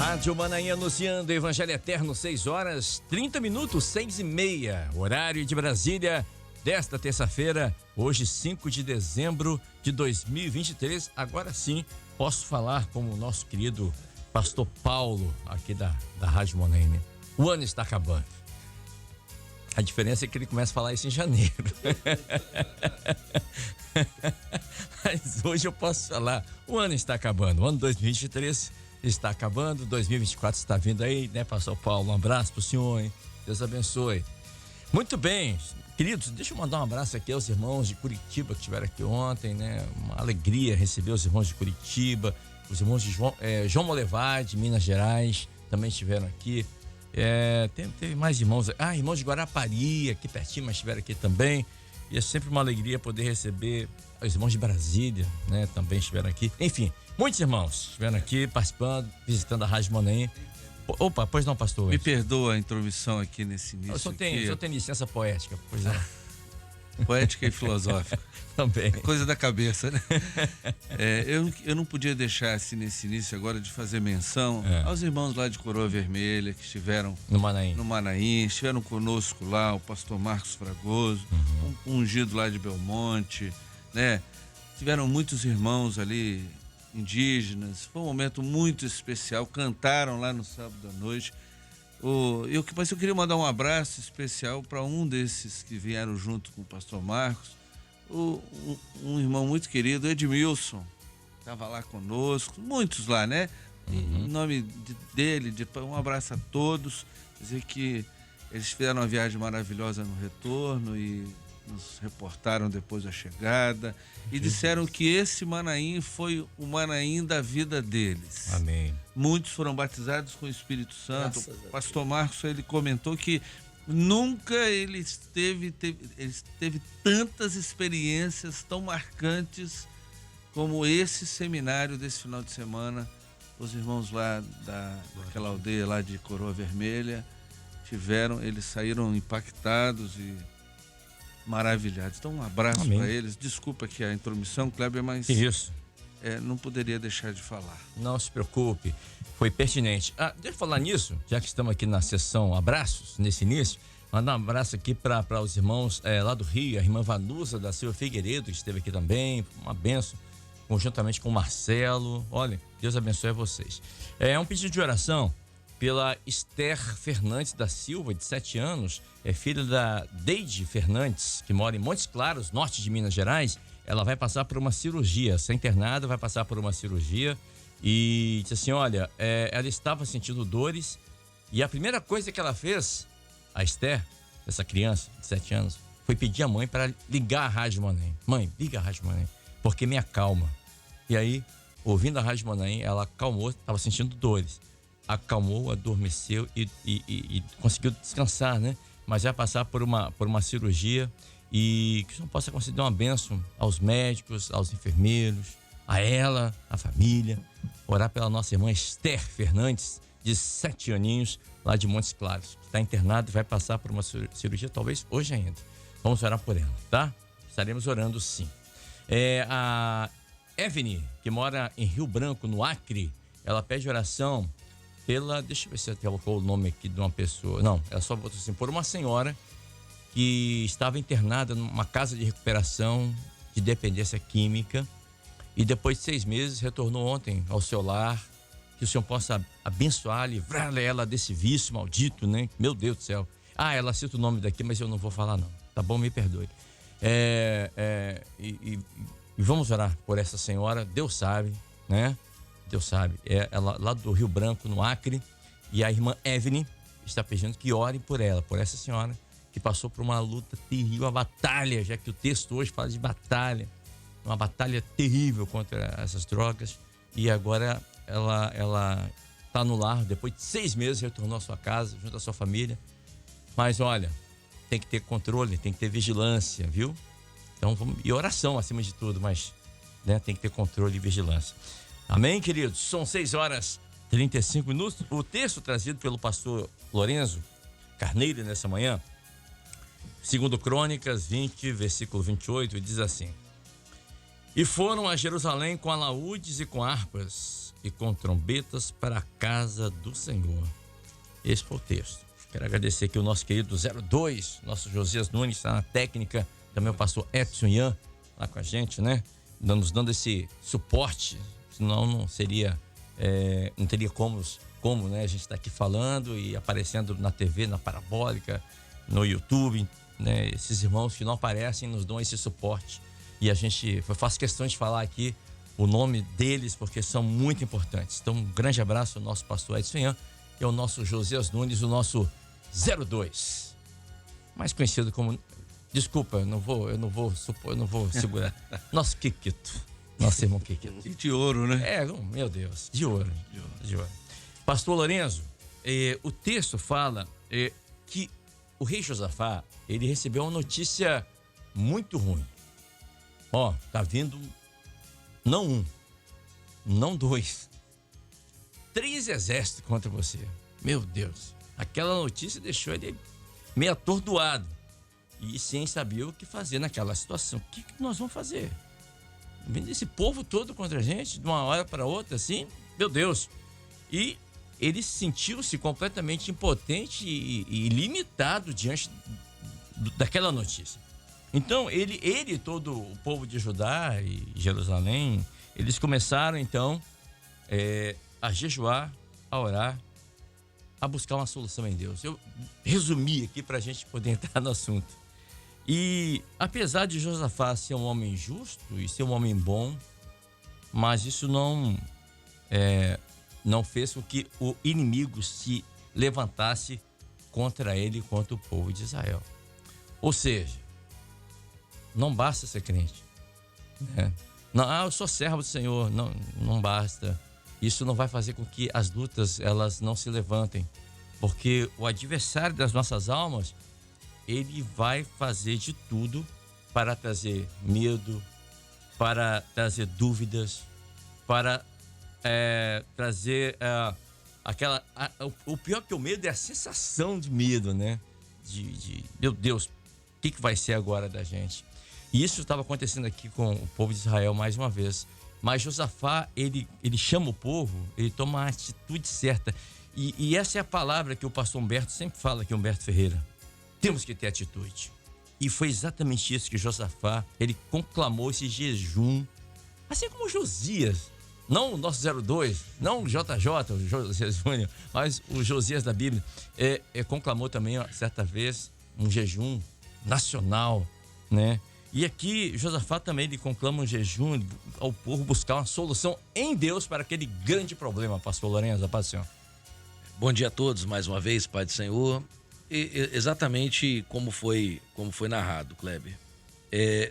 Rádio Manaim anunciando Evangelho Eterno, 6 horas 30 minutos, 6h30, horário de Brasília, desta terça-feira, hoje 5 de dezembro de 2023. Agora sim, posso falar como o nosso querido pastor Paulo, aqui da Rádio Manaim. O ano está acabando. A diferença é que ele começa a falar isso em janeiro. Mas hoje eu posso falar, o ano está acabando, o ano 2023 está acabando, 2024 está vindo aí, né, pastor Paulo? Um abraço pro senhor, hein? Deus abençoe. Muito bem, queridos, deixa eu mandar um abraço aqui aos irmãos de Curitiba que estiveram aqui ontem, né? Uma alegria receber os irmãos de Curitiba, os irmãos de João Molevade, de Minas Gerais, também estiveram aqui. Teve mais irmãos, irmãos de Guarapari, aqui pertinho, mas estiveram aqui também. E é sempre uma alegria poder receber os irmãos de Brasília, né? Também estiveram aqui. Enfim, muitos irmãos estiveram aqui participando, visitando a Rádio Manaim. Opa, pois não, pastor? Me perdoa a intromissão aqui nesse início. O senhor tem licença poética, pois é. Poética e filosófica. Também. É coisa da cabeça, né? Eu não podia deixar assim, nesse início agora de fazer menção aos irmãos lá de Coroa Vermelha que estiveram no Manaim, estiveram conosco lá, o pastor Marcos Fragoso, um ungido lá de Belmonte, né? Tiveram muitos irmãos ali indígenas, foi um momento muito especial, cantaram lá no sábado à noite. Mas eu queria mandar um abraço especial para um desses que vieram junto com o pastor Marcos, um irmão muito querido, Edmilson, estava lá conosco, muitos lá, né? Em nome dele, um abraço a todos, dizer que eles fizeram uma viagem maravilhosa no retorno e nos reportaram depois da chegada e disseram que esse Manaim foi o Manaim da vida deles. Amém. Muitos foram batizados com o Espírito Santo. O pastor Marcos, ele comentou que nunca ele teve tantas experiências tão marcantes como esse seminário desse final de semana. Os irmãos lá daquela aldeia lá de Coroa Vermelha eles saíram impactados e maravilhados. Então um abraço para eles. Desculpa aqui a intromissão, Kleber, mas isso. Não poderia deixar de falar. Não se preocupe, foi pertinente. Deixa eu falar nisso, já que estamos aqui na sessão abraços, nesse início, mandar um abraço aqui para os irmãos lá do Rio, a irmã Vanusa da Silva Figueiredo, que esteve aqui também, uma bênção, conjuntamente com o Marcelo. Olha, Deus abençoe vocês. Um pedido de oração pela Esther Fernandes da Silva, de 7 anos, é filha da Deide Fernandes, que mora em Montes Claros, norte de Minas Gerais. Ela vai passar por uma cirurgia, ser internada, vai passar por uma cirurgia e disse assim, olha, ela estava sentindo dores e a primeira coisa que ela fez, a Esther, essa criança de 7 anos, foi pedir à mãe para ligar a Rádio Manaim. Mãe, liga a Rádio Manaim, porque me acalma. E aí, ouvindo a Rádio Manaim, ela acalmou, estava sentindo dores. Acalmou, adormeceu e conseguiu descansar, né? Mas vai passar por uma cirurgia e que o Senhor possa conceder uma bênção aos médicos, aos enfermeiros, a ela, a família. Orar pela nossa irmã Esther Fernandes, de 7 aninhos, lá de Montes Claros. Está internada e vai passar por uma cirurgia, talvez hoje ainda. Vamos orar por ela, tá? Estaremos orando sim. A Evne, que mora em Rio Branco, no Acre, ela pede oração deixa eu ver se ela colocou o nome aqui de uma pessoa. Não, ela só botou assim, por uma senhora que estava internada numa casa de recuperação de dependência química e depois de 6 meses retornou ontem ao seu lar. Que o Senhor possa abençoar, livrar ela desse vício maldito, né? Meu Deus do céu. Ela cita o nome daqui, mas eu não vou falar não, tá bom? Me perdoe. E vamos orar por essa senhora, Deus sabe, né? Deus sabe, ela lá do Rio Branco, no Acre, e a irmã Evne está pedindo que orem por ela, por essa senhora que passou por uma luta terrível, uma batalha, já que o texto hoje fala de batalha, uma batalha terrível contra essas drogas, e agora ela está no lar, depois de 6 meses retornou à sua casa, junto à sua família, mas olha, tem que ter controle, tem que ter vigilância, viu? Então, e oração acima de tudo, mas né, tem que ter controle e vigilância. Amém, queridos? São 6 horas 35 minutos. O texto trazido pelo pastor Lorenzo Carneiro nessa manhã, segundo Crônicas 20, versículo 28, diz assim: E foram a Jerusalém com alaúdes e com harpas, e com trombetas para a casa do Senhor. Esse foi o texto. Quero agradecer aqui o nosso querido 02, nosso Josias Nunes, está na técnica, também o pastor Edson Ian, lá com a gente, né? Nos dando esse suporte, senão não seria, não teria como, né? A gente está aqui falando e aparecendo na TV, na parabólica, no YouTube, né? Esses irmãos que não aparecem nos dão esse suporte. E a gente faz questão de falar aqui o nome deles, porque são muito importantes. Então, um grande abraço ao nosso pastor Edson Ian e ao nosso Josias Nunes, o nosso 02. Mais conhecido como... Desculpa, eu não vou segurar. Nosso Kikito. Nosso irmão Kikito. E de ouro, né? Meu Deus, de ouro. Pastor Lorenzo, o texto fala que o rei Josafá, ele recebeu uma notícia muito ruim. Tá vindo não um, não dois, 3 exércitos contra você. Meu Deus, aquela notícia deixou ele meio atordoado e sem saber o que fazer naquela situação. O que nós vamos fazer? Vendo esse povo todo contra a gente de uma hora para outra, assim, meu Deus. E ele sentiu-se completamente impotente e limitado diante daquela notícia. Então, ele e todo o povo de Judá e Jerusalém, eles começaram, então, a jejuar, a orar, a buscar uma solução em Deus. Eu resumi aqui para a gente poder entrar no assunto. E, apesar de Josafá ser um homem justo e ser um homem bom, mas isso não fez com que o inimigo se levantasse contra ele, contra o povo de Israel. Ou seja, não basta ser crente, né? Não, eu sou servo do Senhor. Não basta. Isso não vai fazer com que as lutas elas não se levantem, porque o adversário das nossas almas, ele vai fazer de tudo para trazer medo, para trazer dúvidas, para trazer o pior que o medo é a sensação de medo, né? De meu Deus, o que vai ser agora da gente? E isso estava acontecendo aqui com o povo de Israel mais uma vez. Mas Josafá, ele chama o povo, ele toma a atitude certa. E essa é a palavra que o pastor Humberto sempre fala aqui, Humberto Ferreira. Temos que ter atitude. E foi exatamente isso que Josafá, ele conclamou esse jejum. Assim como Josias, não o nosso 02, não o JJ, o Josias Júnior, mas o Josias da Bíblia, conclamou também, certa vez, um jejum nacional, né? E aqui, Josafá também ele conclama um jejum ao povo buscar uma solução em Deus para aquele grande problema, pastor Lorenzo, a paz do Senhor. Bom dia a todos, mais uma vez, Pai do Senhor. Exatamente como foi narrado, Kleber.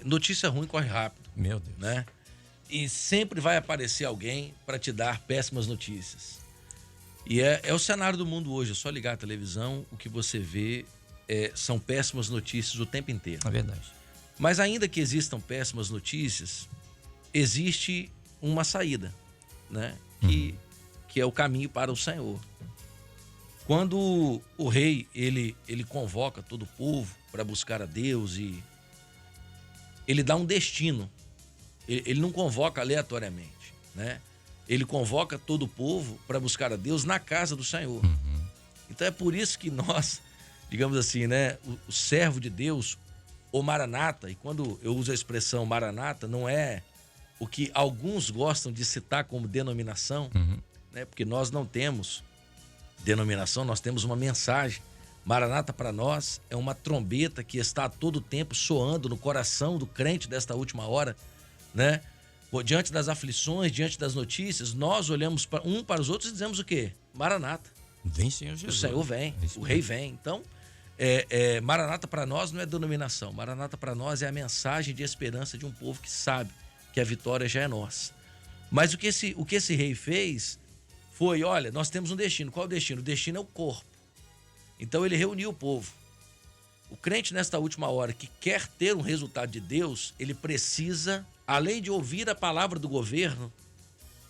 Notícia ruim corre rápido. Meu Deus. Né? E sempre vai aparecer alguém para te dar péssimas notícias. E é o cenário do mundo hoje, é só ligar a televisão, o que você vê são péssimas notícias o tempo inteiro. É verdade. Mas ainda que existam péssimas notícias, existe uma saída, né? Que é o caminho para o Senhor. Quando o rei, ele convoca todo o povo para buscar a Deus e ele dá um destino. Ele não convoca aleatoriamente, né? Ele convoca todo o povo para buscar a Deus na casa do Senhor. Então é por isso que nós, digamos assim, né? O servo de Deus, o Maranata, e quando eu uso a expressão Maranata, não é o que alguns gostam de citar como denominação, né? Porque nós não temos denominação, nós temos uma mensagem. Maranata para nós é uma trombeta que está a todo tempo soando no coração do crente desta última hora, né? Diante das aflições, diante das notícias, nós olhamos para os outros e dizemos o quê? Maranata. Vem, Senhor Jesus. O Senhor vem, o Rei vem. Então, Maranata para nós não é denominação. Maranata para nós é a mensagem de esperança de um povo que sabe que a vitória já é nossa. Mas o que esse rei fez foi, olha, nós temos um destino. Qual é o destino? O destino é o corpo. Então ele reuniu o povo. O crente nesta última hora que quer ter um resultado de Deus, ele precisa, além de ouvir a palavra do governo,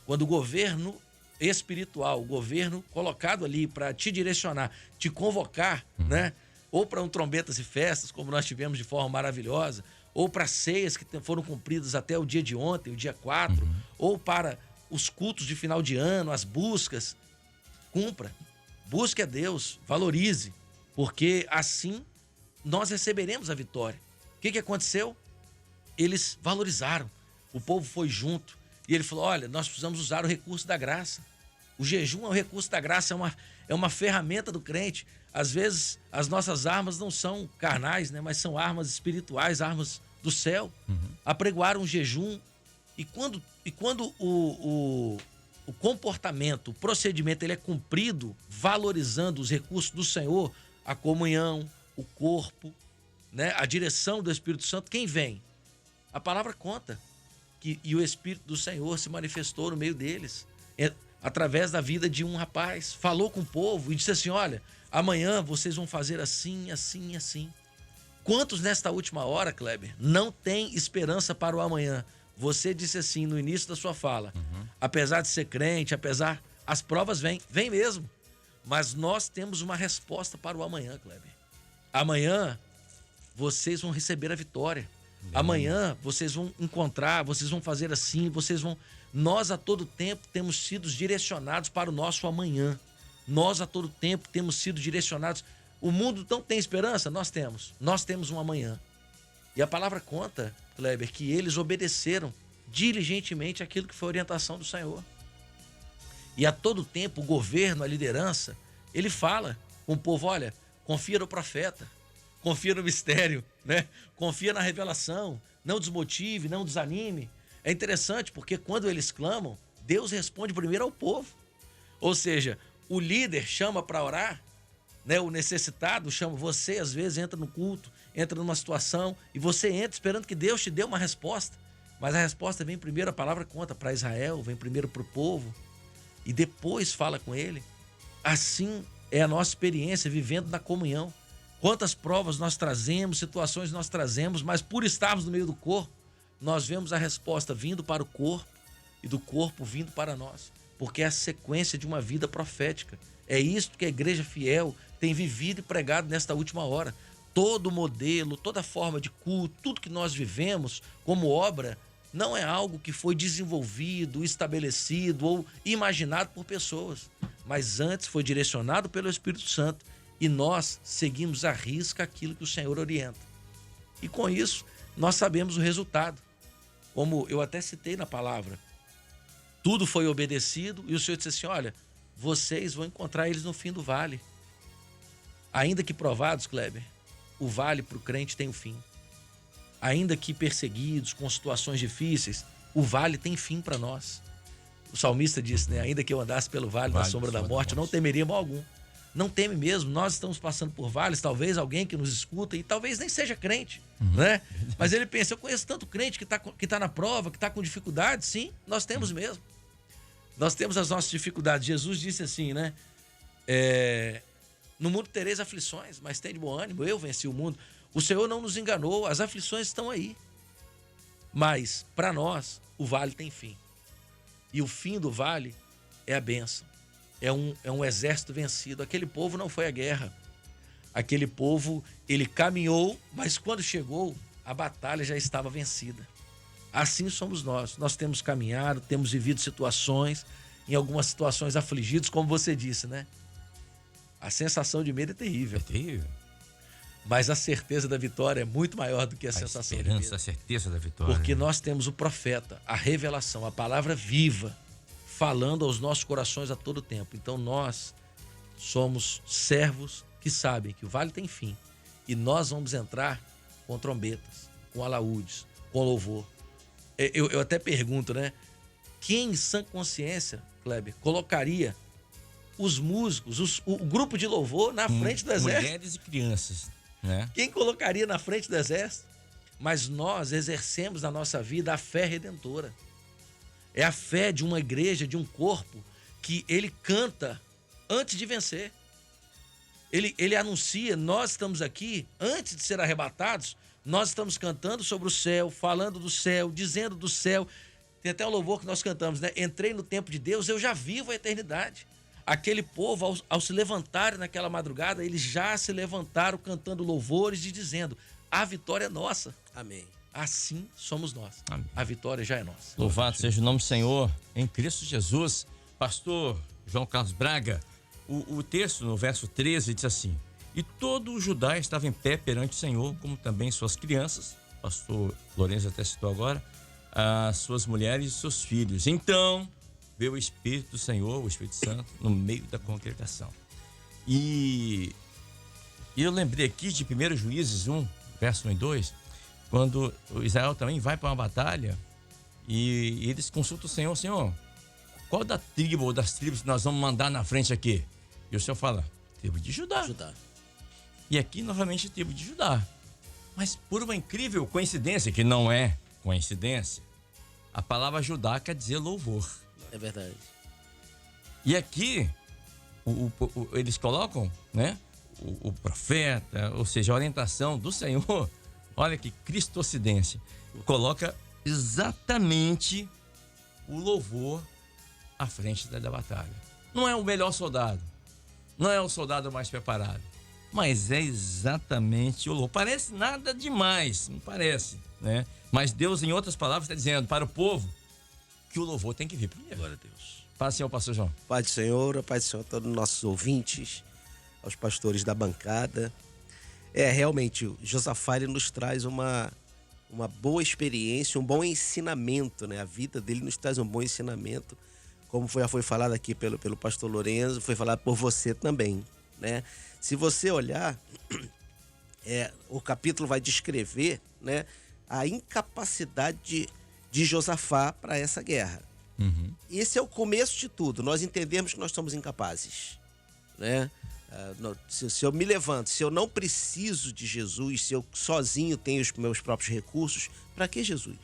quando o governo espiritual, o governo colocado ali para te direcionar, te convocar, né? Ou para um trombetas e festas, como nós tivemos de forma maravilhosa, ou para ceias que foram cumpridas até o dia de ontem, o dia 4, ou para os cultos de final de ano, as buscas. Cumpra. Busque a Deus, valorize, porque assim nós receberemos a vitória. O que aconteceu? Eles valorizaram. O povo foi junto. E ele falou, olha, nós precisamos usar o recurso da graça. O jejum é o recurso da graça, é uma ferramenta do crente. Às vezes, as nossas armas não são carnais, né? Mas são armas espirituais, armas do céu. Apregoaram o jejum. E quando o comportamento, o procedimento, ele é cumprido, valorizando os recursos do Senhor, a comunhão, o corpo, né? A direção do Espírito Santo, quem vem? A palavra conta. E o Espírito do Senhor se manifestou no meio deles, através da vida de um rapaz, falou com o povo e disse assim, olha, amanhã vocês vão fazer assim, assim, assim. Quantos nesta última hora, Kleber, não tem esperança para o amanhã? Você disse assim no início da sua fala, apesar de ser crente, as provas vêm mesmo, mas nós temos uma resposta para o amanhã, Kleber. Amanhã vocês vão receber a vitória. Amanhã vocês vão encontrar, vocês vão fazer assim, Nós a todo tempo temos sido direcionados para o nosso amanhã. Nós a todo tempo temos sido direcionados. O mundo não tem esperança? Nós temos. Nós temos um amanhã. E a palavra conta, Kleber, que eles obedeceram diligentemente aquilo que foi a orientação do Senhor. E a todo tempo o governo, a liderança, ele fala com o povo, olha, confia no profeta. Confia no mistério, né? Confia na revelação, não desmotive, não desanime. É interessante porque quando eles clamam, Deus responde primeiro ao povo. Ou seja, o líder chama para orar, né? O necessitado chama, você às vezes entra no culto, entra numa situação e você entra esperando que Deus te dê uma resposta. Mas a resposta vem primeiro, a palavra conta para Israel, vem primeiro para o povo e depois fala com ele. Assim é a nossa experiência vivendo na comunhão. Quantas provas nós trazemos, situações nós trazemos, mas por estarmos no meio do corpo, nós vemos a resposta vindo para o corpo e do corpo vindo para nós. Porque é a sequência de uma vida profética. É isso que a igreja fiel tem vivido e pregado nesta última hora. Todo modelo, toda forma de culto, tudo que nós vivemos como obra, não é algo que foi desenvolvido, estabelecido ou imaginado por pessoas, mas antes foi direcionado pelo Espírito Santo. E nós seguimos à risca aquilo que o Senhor orienta. E com isso, nós sabemos o resultado. Como eu até citei na palavra, tudo foi obedecido e o Senhor disse assim, olha, vocês vão encontrar eles no fim do vale. Ainda que provados, Kleber, o vale para o crente tem um fim. Ainda que perseguidos, com situações difíceis, o vale tem fim para nós. O salmista disse, né? Ainda que eu andasse pelo vale da sombra da morte, eu não temeria mal algum. Não teme mesmo, nós estamos passando por vales, talvez alguém que nos escuta e talvez nem seja crente, né? Mas ele pensa, eu conheço tanto crente que tá na prova, que está com dificuldade. Sim, nós temos mesmo. Nós temos as nossas dificuldades. Jesus disse assim, né? No mundo tereis aflições, mas tem de bom ânimo, eu venci o mundo. O Senhor não nos enganou, as aflições estão aí. Mas, para nós, o vale tem fim. E o fim do vale é a bênção. É um exército vencido. Aquele povo não foi à guerra. Aquele povo, ele caminhou, mas quando chegou, a batalha já estava vencida. Assim somos nós. Nós temos caminhado, temos vivido situações, em algumas situações afligidos, como você disse, né? A sensação de medo é terrível. É terrível. Mas a certeza da vitória é muito maior do que a sensação de medo. A certeza da vitória. Porque nós temos o profeta, a revelação, a palavra viva, falando aos nossos corações a todo tempo. Então nós somos servos que sabem que o vale tem fim. E nós vamos entrar com trombetas, com alaúdes, com louvor. Eu até pergunto, né? Quem em sã consciência, Kleber, colocaria os músicos, o grupo de louvor na frente do exército? Mulheres e crianças, né? Quem colocaria na frente do exército? Mas nós exercemos na nossa vida a fé redentora. É a fé de uma igreja, de um corpo, que ele canta antes de vencer. Ele anuncia, nós estamos aqui, antes de ser arrebatados, nós estamos cantando sobre o céu, falando do céu, dizendo do céu. Tem até um louvor que nós cantamos, né? Entrei no tempo de Deus, eu já vivo a eternidade. Aquele povo, ao se levantarem naquela madrugada, eles já se levantaram cantando louvores e dizendo, a vitória é nossa. Amém. assim somos nós. Amém. A vitória já é nossa. Louvado seja o nome do Senhor em Cristo Jesus. Pastor João Carlos Braga, o texto no verso 13 diz assim: e todo o Judá estava em pé perante o Senhor, como também suas crianças, pastor Lourenço até citou agora, as suas mulheres e seus filhos. Então veio o Espírito do Senhor, o Espírito Santo, no meio da congregação. E eu lembrei aqui de 1 Juízes 1, verso 1 e 2, quando Israel também vai para uma batalha e eles consultam o Senhor: Senhor, qual da tribo ou das tribos que nós vamos mandar na frente aqui? E o Senhor fala: tribo de Judá. E aqui novamente tribo de Judá. Mas por uma incrível coincidência, que não é coincidência, a palavra Judá quer dizer louvor. É verdade. E aqui eles colocam, né, o profeta, ou seja, a orientação do Senhor. Olha que cristocidência. Coloca exatamente o louvor à frente da batalha. Não é o melhor soldado, não é o soldado mais preparado, mas é exatamente o louvor. Parece nada demais, não parece, né? Mas Deus, em outras palavras, está dizendo para o povo que o louvor tem que vir primeiro. Glória a Deus. Paz do Senhor, pastor João. Paz do Senhor, paz do Senhor a todos os nossos ouvintes, aos pastores da bancada. Realmente, Josafá ele nos traz uma boa experiência, um bom ensinamento, né? A vida dele nos traz um bom ensinamento, como já foi falado aqui pelo pastor Lourenço, foi falado por você também, né? Se você olhar, o capítulo vai descrever, né, a incapacidade de Josafá para essa guerra. Uhum. Esse é o começo de tudo. Nós entendemos que nós somos incapazes, né? Se eu me levanto, se eu não preciso de Jesus, se eu sozinho tenho os meus próprios recursos, para que Jesus?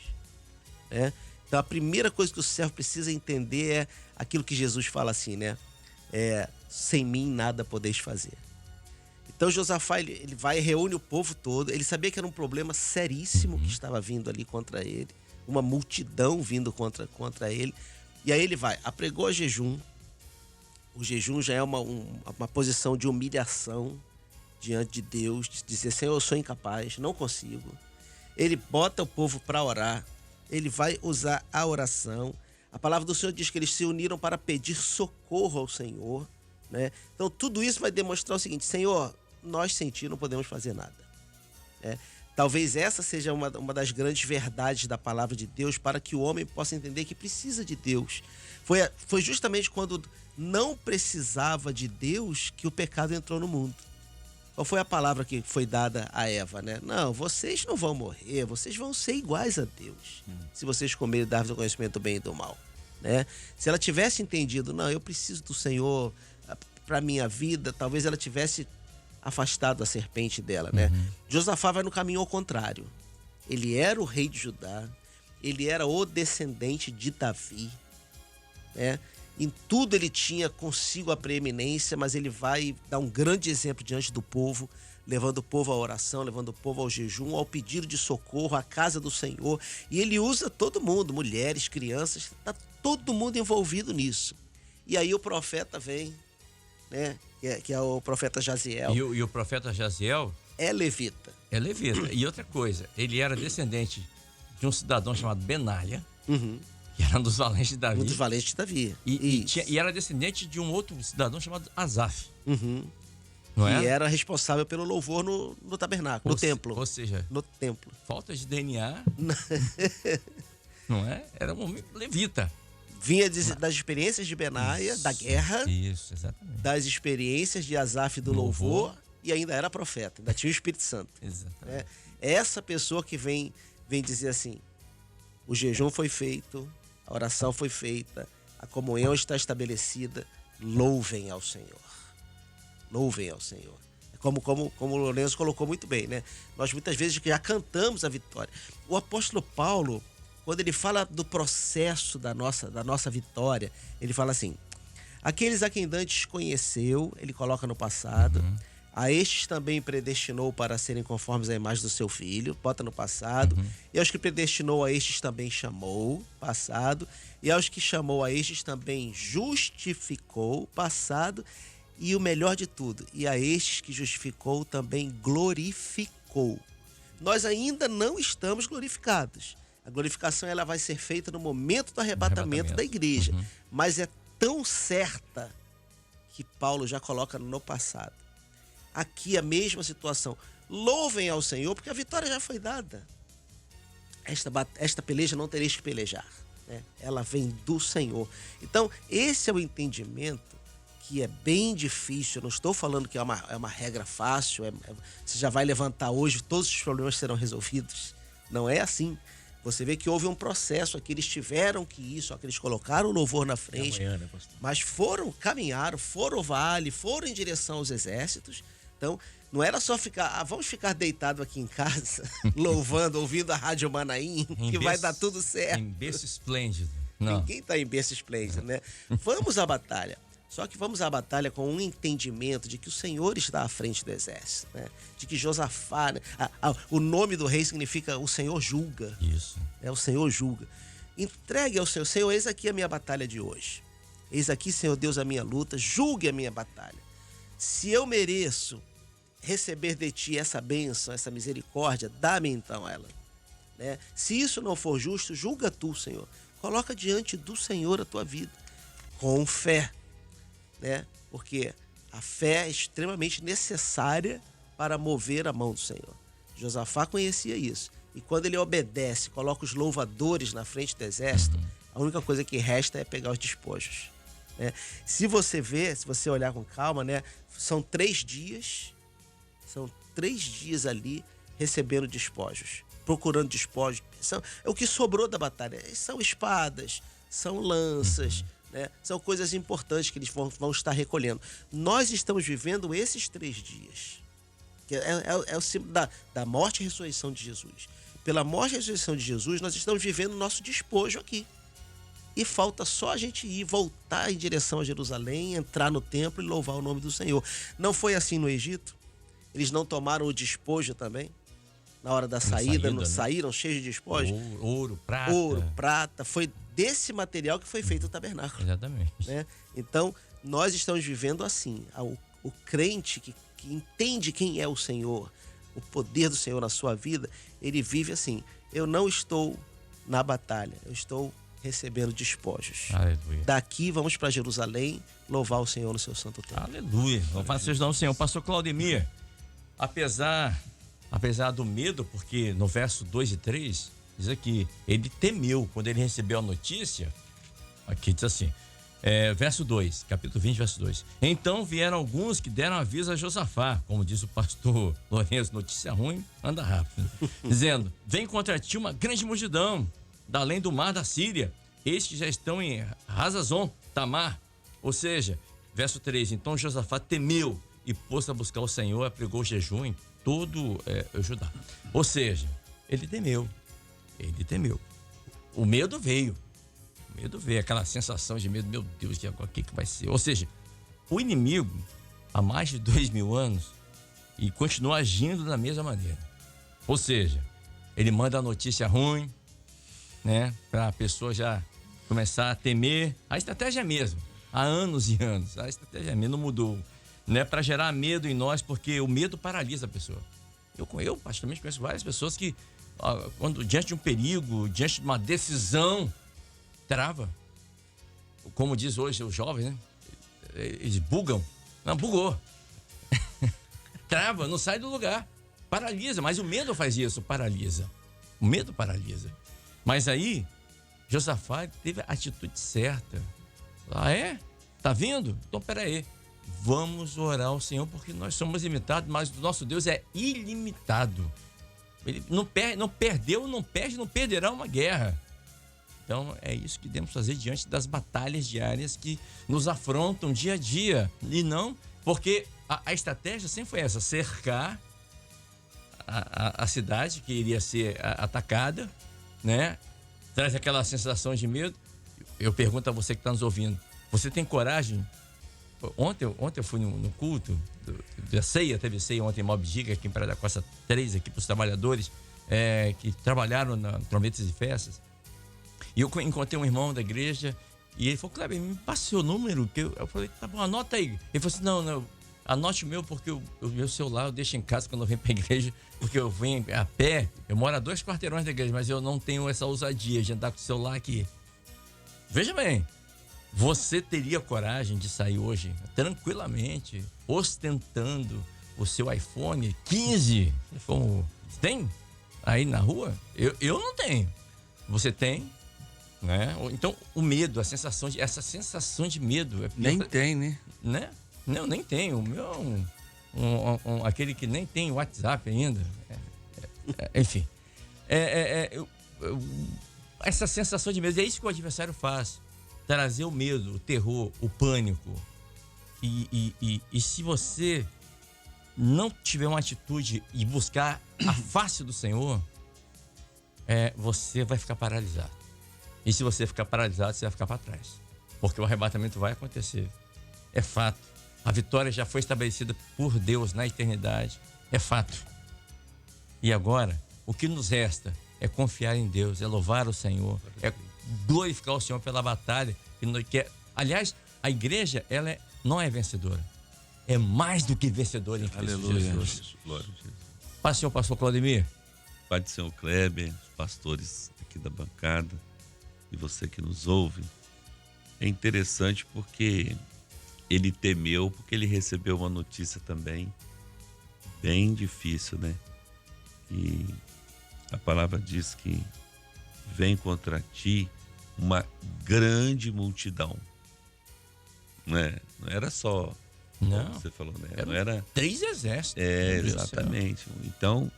Então a primeira coisa que o servo precisa entender é aquilo que Jesus fala assim, né? Sem mim nada podeis fazer. Então Josafá ele vai e reúne o povo todo. Ele sabia que era um problema seríssimo que estava vindo ali contra ele, uma multidão vindo contra ele. E aí ele vai, apregou jejum. O jejum já é uma posição de humilhação diante de Deus, de dizer: Senhor, eu sou incapaz, não consigo. Ele bota o povo para orar, ele vai usar a oração. A palavra do Senhor diz que eles se uniram para pedir socorro ao Senhor, né? Então tudo isso vai demonstrar o seguinte: Senhor, nós sem ti não podemos fazer nada, né? Talvez essa seja uma das grandes verdades da palavra de Deus, para que o homem possa entender que precisa de Deus. Foi justamente quando não precisava de Deus que o pecado entrou no mundo. Qual foi a palavra que foi dada a Eva, né? Não, vocês não vão morrer, vocês vão ser iguais a Deus, se vocês comerem da árvore do conhecimento do bem e do mal, né? Se ela tivesse entendido, não, eu preciso do Senhor para minha vida, talvez ela tivesse afastado a serpente dela, né? Josafá vai no caminho ao contrário. Ele era o rei de Judá, ele era o descendente de Davi, né? Em tudo ele tinha consigo a preeminência, mas ele vai dar um grande exemplo diante do povo, levando o povo à oração, levando o povo ao jejum, ao pedido de socorro, à casa do Senhor. E ele usa todo mundo, mulheres, crianças, está todo mundo envolvido nisso. E aí o profeta vem, né? Que é o profeta Jaziel. E o profeta Jaziel é levita. É levita. E outra coisa, ele era descendente de um cidadão chamado Benaia, que era um dos valentes de Davi. Um dos valentes de Davi. E era descendente de um outro cidadão chamado Asaf. Não é? E era responsável pelo louvor no tabernáculo, no templo. Ou seja, no templo. Falta de DNA. Não é? Era um levita. Vinha das experiências de Benaia, da guerra. Isso, exatamente. Das experiências de Asaf do louvor. E ainda era profeta, ainda tinha o Espírito Santo. Exatamente. É essa pessoa que vem dizer assim: o jejum foi feito, a oração foi feita, a comunhão está estabelecida, louvem ao Senhor. Louvem ao Senhor. Como o Lourenço colocou muito bem, né? Nós muitas vezes já cantamos a vitória. O apóstolo Paulo, quando ele fala do processo da nossa vitória, ele fala assim: aqueles a quem dantes conheceu, ele coloca no passado, a estes também predestinou para serem conformes à imagem do seu filho, bota no passado, e aos que predestinou a estes também chamou, passado, e aos que chamou a estes também justificou, passado, e o melhor de tudo, e a estes que justificou também glorificou. nós ainda não estamos glorificados. A glorificação ela vai ser feita no momento do arrebatamento da igreja. Mas é tão certa que Paulo já coloca no passado. Aqui a mesma situação. Louvem ao Senhor, porque a vitória já foi dada. Esta peleja não tereis que pelejar, né? Ela vem do Senhor. Então, esse é o entendimento que é bem difícil. Eu não estou falando que é uma regra fácil, você já vai levantar hoje, todos os problemas serão resolvidos. Não é assim. Você vê que houve um processo aqui, eles tiveram que ir, só que eles colocaram o louvor na frente, mas caminharam, foram ao vale, foram em direção aos exércitos. Então, não era só ficar, vamos ficar deitado aqui em casa, louvando, ouvindo a Rádio Manaim, que vai dar tudo certo. Em berço esplêndido. Não. Ninguém está em berço esplêndido, né? Vamos à batalha. Só que vamos à batalha com um entendimento de que o Senhor está à frente do exército, né? De que Josafá, né? O nome do rei significa o Senhor julga. Isso. O Senhor julga. Entregue ao Senhor. Senhor, eis aqui a minha batalha de hoje. Eis aqui, Senhor Deus, a minha luta. Julgue a minha batalha. Se eu mereço receber de ti essa bênção, essa misericórdia, dá-me então ela, né? Se isso não for justo, julga tu, Senhor. Coloca diante do Senhor a tua vida. Com fé. Né? Porque a fé é extremamente necessária para mover a mão do Senhor. Josafá conhecia isso. E quando ele obedece, coloca os louvadores na frente do exército, a única coisa que resta é pegar os despojos. Né? Se você olhar com calma, né? São 3 dias ali recebendo despojos, procurando despojos. É o que sobrou da batalha. São espadas, são lanças, né? São coisas importantes que eles vão estar recolhendo. Nós estamos vivendo esses 3 dias. Que é o símbolo da morte e ressurreição de Jesus. Pela morte e ressurreição de Jesus, nós estamos vivendo o nosso despojo aqui. E falta só a gente voltar em direção a Jerusalém, entrar no templo e louvar o nome do Senhor. Não foi assim no Egito? Eles não tomaram o despojo também? Na hora da saída, né? Saíram cheios de despojos? Ouro, prata. Foi desse material que foi feito o tabernáculo. Exatamente. Né? Então, nós estamos vivendo assim. O crente que entende quem é o Senhor, o poder do Senhor na sua vida, ele vive assim. Eu não estou na batalha, eu estou recebendo despojos. Aleluia. Daqui vamos para Jerusalém louvar o Senhor no seu santo templo. Aleluia. Louvado seja o nome do Senhor. Pastor Claudemir, apesar do medo, porque no verso 2 e 3 diz aqui, ele temeu quando ele recebeu a notícia. Aqui diz assim, verso 2, capítulo 20, verso 2. Então vieram alguns que deram aviso a Josafá, como diz o pastor Lourenço, notícia ruim, anda rápido, dizendo, vem contra ti uma grande multidão, da além do mar da Síria, estes já estão em Hazazon, Tamar. Ou seja, verso 3, então Josafá temeu e pôs a buscar o Senhor, apregou jejum em todo o Judá. Ou seja, ele temeu. O medo veio, aquela sensação de medo, meu Deus, o que vai ser? Ou seja, o inimigo, há mais de 2000 anos, e continua agindo da mesma maneira. Ou seja, ele manda a notícia ruim, né, para a pessoa já começar a temer. A estratégia é mesmo, há anos e anos, a estratégia mesmo não mudou, né, para gerar medo em nós, porque o medo paralisa a pessoa. Eu particularmente conheço várias pessoas que, quando diante de um perigo, diante de uma decisão, trava. Como diz hoje os jovens, né? Eles bugam. Não, bugou. Trava, não sai do lugar. Paralisa, mas o medo faz isso, paralisa. O medo paralisa. Mas aí, Josafá teve a atitude certa. Tá vindo? Então peraí. Vamos orar ao Senhor, porque nós somos limitados, mas o nosso Deus é ilimitado. Ele não perdeu, não perde, não perderá uma guerra. Então é isso que devemos fazer diante das batalhas diárias que nos afrontam dia a dia. E não, porque a estratégia sempre foi essa, cercar a cidade que iria ser atacada, né? Traz aquela sensação de medo. Eu pergunto a você que está nos ouvindo, você tem coragem? Ontem eu fui no culto da ceia, teve ceia ontem em Mob Diga, aqui em Praia da Costa 3, aqui para os trabalhadores que trabalharam na Trombetas e Festas. E eu encontrei um irmão da igreja e ele falou, Kleber, me passa o seu número. Eu falei, tá bom, anota aí. Ele falou assim, não, Anote o meu, porque o meu celular eu deixo em casa quando eu venho para a igreja, porque eu venho a pé, eu moro a 2 quarteirões da igreja, mas eu não tenho essa ousadia de andar com o celular aqui. Veja bem, você teria coragem de sair hoje tranquilamente, ostentando o seu iPhone 15, como tem aí na rua? Eu não tenho. Você tem, né? Então, o medo, essa sensação de medo... Nem tem, né? Não, nem tenho. O meu aquele que nem tem WhatsApp ainda. Enfim. Essa sensação de medo, é isso que o adversário faz. Trazer o medo, o terror, o pânico. E se você não tiver uma atitude e buscar a face do Senhor, você vai ficar paralisado. E se você ficar paralisado, você vai ficar para trás. Porque o arrebatamento vai acontecer. É fato. A vitória já foi estabelecida por Deus na eternidade. É fato. E agora, o que nos resta é confiar em Deus, é louvar o Senhor, é glorificar o Senhor pela batalha. Aliás, a igreja, ela não é vencedora. É mais do que vencedora em Cristo Jesus. Glória a Deus. Paz, senhor pastor Claudemir. Pai do Senhor Kleber, os pastores aqui da bancada e você que nos ouve. É interessante porque ele temeu, porque ele recebeu uma notícia também bem difícil, né? E a palavra diz que vem contra ti uma grande multidão. Não era só, não, como você falou, né? Não era 3 exércitos. Exatamente. Então,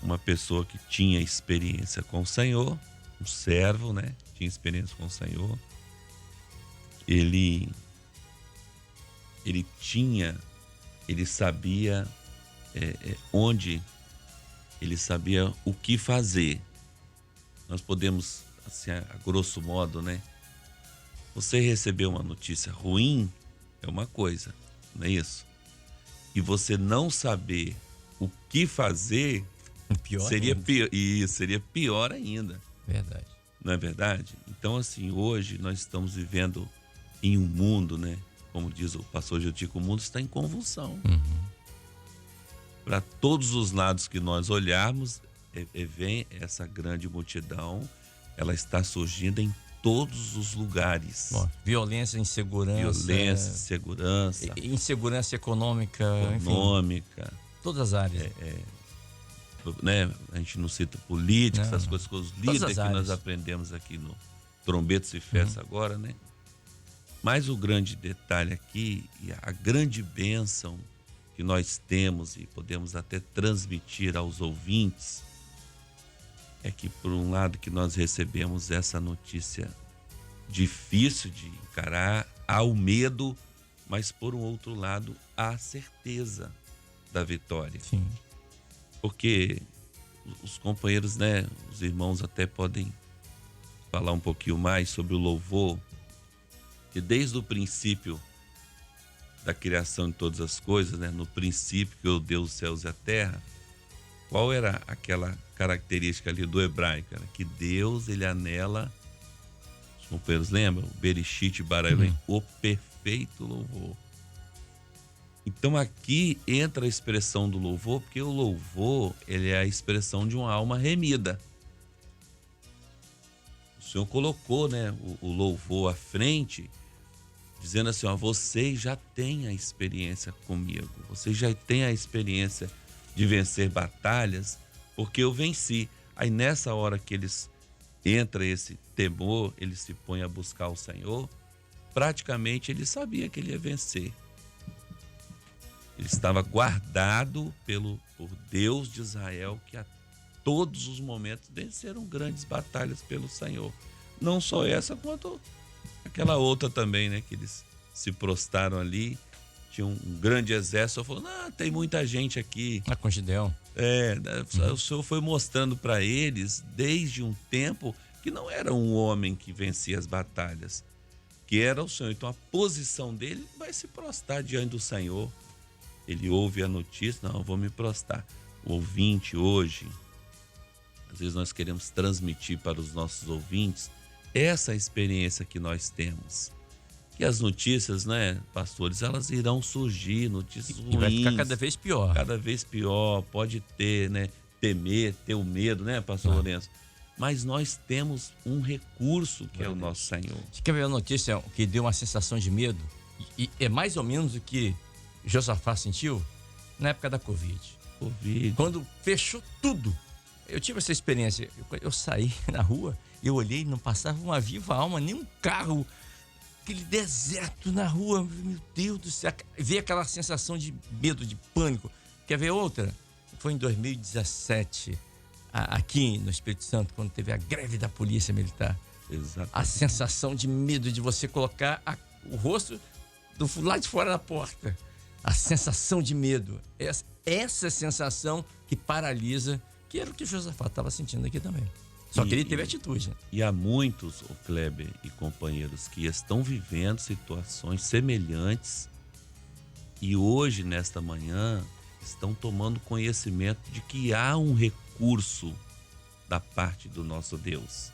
uma pessoa que tinha experiência com o Senhor, um servo, né? Tinha experiência com o Senhor. Ele sabia onde, ele sabia o que fazer. Nós podemos, assim, a grosso modo, né? Você receber uma notícia ruim é uma coisa, não é isso? E você não saber o que fazer seria pior ainda. Verdade. Não é verdade? Então, assim, hoje nós estamos vivendo em um mundo, né? Como diz o pastor Jotico, o mundo está em convulsão. Uhum. Para todos os lados que nós olharmos, vem essa grande multidão, ela está surgindo em todos os lugares. Violência, insegurança. Insegurança econômica. Enfim, todas as áreas. Né? A gente não cita política, essas coisas com os líderes que nós aprendemos aqui no Trombetas e Festa agora, né? Mas o grande detalhe aqui, e a grande bênção que nós temos e podemos até transmitir aos ouvintes, é que por um lado que nós recebemos essa notícia difícil de encarar, há o medo, mas por um outro lado há a certeza da vitória. Sim. Porque os companheiros, né, os irmãos até podem falar um pouquinho mais sobre o louvor, que desde o princípio da criação de todas as coisas, né, no princípio que Deus os céus e a terra, qual era aquela característica ali do hebraico? Era que Deus, ele anela, os companheiros lembram? Bereshit bara Elohim, o perfeito louvor. Então aqui entra a expressão do louvor, porque o louvor, ele é a expressão de uma alma remida. O Senhor colocou, né, o louvor à frente, dizendo assim, vocês já têm a experiência comigo, vocês já têm a experiência de vencer batalhas, porque eu venci. Aí nessa hora que entra esse temor, ele se põe a buscar o Senhor, praticamente ele sabia que ele ia vencer. Ele estava guardado por Deus de Israel, que a todos os momentos venceram grandes batalhas pelo Senhor. Não só essa, quanto aquela outra também, né? Que eles se prostraram ali, tinha um grande exército, falou, tem muita gente aqui. Com Gideão. O Senhor foi mostrando para eles, desde um tempo, que não era um homem que vencia as batalhas, que era o Senhor. Então a posição dele vai se prostrar diante do Senhor. Ele ouve a notícia, eu vou me prostrar. O ouvinte hoje, às vezes nós queremos transmitir para os nossos ouvintes essa experiência que nós temos. que as notícias, né, pastores, elas irão surgir, notícias ruins. E vai ficar cada vez pior. Cada vez pior, pode ter, né, temer, ter o medo, né, pastor Lourenço? Mas nós temos um recurso que é o nosso Senhor. Você quer ver a notícia que deu uma sensação de medo? E é mais ou menos o que Josafá sentiu na época da Covid. Quando fechou tudo. Eu tive essa experiência. Eu saí na rua, eu olhei, não passava uma viva alma, nem um carro. Aquele deserto na rua, meu Deus do céu. Veio aquela sensação de medo, de pânico. Quer ver outra? Foi em 2017, aqui no Espírito Santo, quando teve a greve da polícia militar. Exatamente. A sensação de medo de você colocar o rosto do lado de fora da porta. A sensação de medo. Essa sensação que paralisa, que era o que Josafá estava sentindo aqui também. Só que ele teve atitude. E há muitos, o Kleber e companheiros, que estão vivendo situações semelhantes e hoje, nesta manhã, estão tomando conhecimento de que há um recurso da parte do nosso Deus.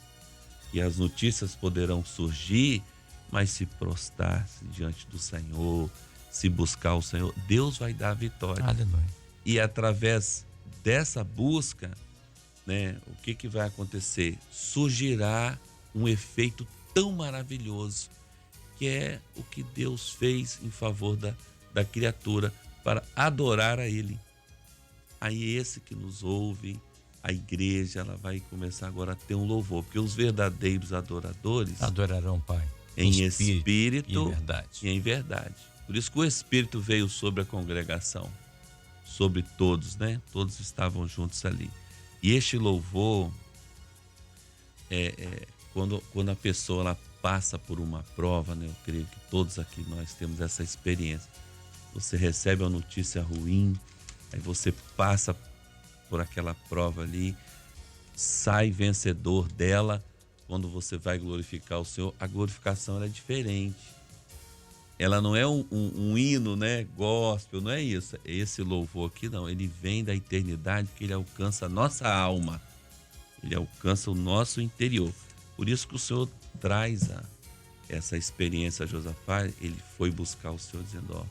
E as notícias poderão surgir, mas se prostrar-se diante do Senhor, se buscar o Senhor, Deus vai dar a vitória. Aleluia. E através dessa busca, né, o que vai acontecer? Surgirá um efeito tão maravilhoso, que é o que Deus fez em favor da criatura, para adorar a Ele. Aí esse que nos ouve, a igreja, ela vai começar agora a ter um louvor, porque os verdadeiros adoradores adorarão o Pai em espírito e em verdade. Por isso que o Espírito veio sobre a congregação, sobre todos, né? Todos estavam juntos ali. E este louvor, quando a pessoa ela passa por uma prova, né? Eu creio que todos aqui nós temos essa experiência. Você recebe uma notícia ruim, aí você passa por aquela prova ali, sai vencedor dela. Quando você vai glorificar o Senhor, a glorificação ela é diferente. Ela não é um hino, né, gospel, não é isso. Esse louvor aqui não, ele vem da eternidade, porque ele alcança a nossa alma, ele alcança o nosso interior. Por isso que o Senhor traz essa experiência a Josafá. Ele foi buscar o Senhor dizendo, ó,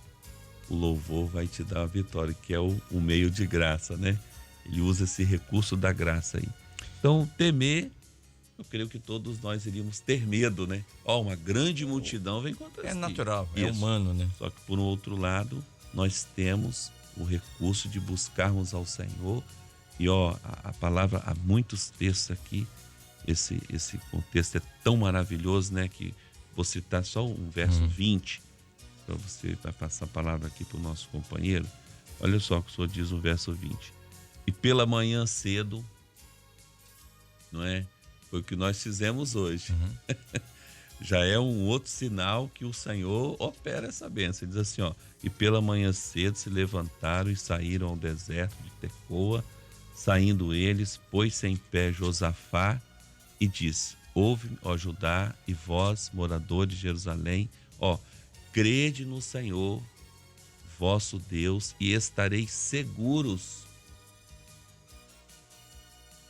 o louvor vai te dar a vitória, que é o meio de graça, né? Ele usa esse recurso da graça aí. Então, temer, eu creio que todos nós iríamos ter medo, né? Ó, uma grande multidão vem contra nós. É natural, Isso. É humano, né? Só que, por um outro lado, nós temos o recurso de buscarmos ao Senhor. E, ó, a palavra, há muitos textos aqui, esse contexto é tão maravilhoso, né? Que vou citar só um verso 20, para você vai passar a palavra aqui para o nosso companheiro. Olha só o que o Senhor diz no verso 20. E pela manhã cedo, não é? Foi o que nós fizemos hoje. Já é um outro sinal que o Senhor opera essa bênção. Ele diz assim, ó, e pela manhã cedo se levantaram e saíram ao deserto de Tecoa. Saindo eles, pôs-se em pé Josafá e disse, ouve, ó Judá, e vós, moradores de Jerusalém, ó, crede no Senhor, vosso Deus, e estareis seguros.